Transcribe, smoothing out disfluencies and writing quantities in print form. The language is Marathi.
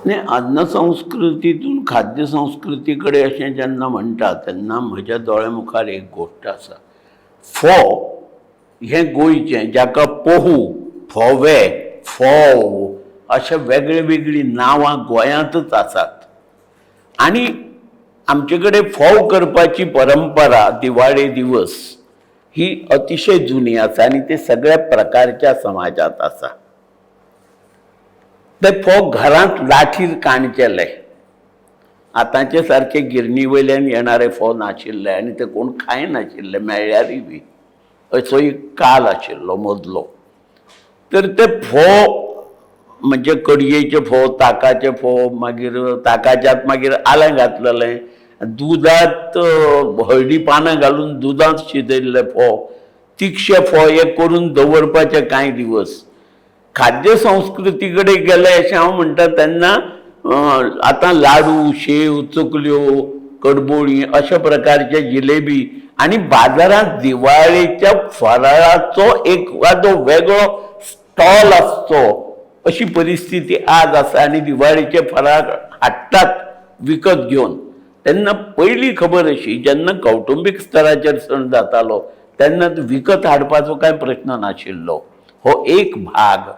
नाही, अन्न संस्कृतीतून खाद्य संस्कृतीकडे असे ज्यांना म्हणतात त्यांना म्हज्या दोळ्या मुखार एक गोष्ट आसा. फोव हे गोंयचें, जाका पोहू, फोवे, फोव अशे वेगळे वेगळी नांवां गोंयांतच आसात. आनी आमचे कडेन फोव करपाची परंपरा दिवाळे दिवस ही अतिशय जुनी आसा आनी ते सगळ्या प्रकारच्या समाजात आसा. ते फोव घरांत लाठीर काणकेले. आतांचे सारखे गिरणी वयल्यान येणारे फोव नाशिल्ले आनी ते कोण खायनाशिल्ले, मेळ्ळ्यारय बी. असो एक काल आशिल्लो मदलो. तर ते फोव म्हणजे कडयेचे फोव, ताकाचे फोव, मागीर ताकाच्यात मागीर आलें घातलेलें, दुदांत हळदी पानां घालून दुदांत शिजयल्ले फोव, तिखशे फोव हे करून दवरपाचे कांय दिवस. खाद्य संस्कृती कडेन गेले अशें हांव म्हणटा तेन्ना आतां लाडू, शेव, चकल्यो, कडबोळी अशा प्रकारचे जिलेबी आनी बाजारांत दिवाळेच्या फराळाचो एखादो वेगळो स्टॉल आसचो अशी परिस्थिती आज आसा. आनी दिवाळेचे फराळ हाडटात विकत घेवन. तेन्ना पयलीं खबर अशी, जेन्ना कौटुंबीक स्तराचेर सण जातालो तेन्ना विकत हाडपाचो कांय प्रश्न नाशिल्लो. हो एक भाग.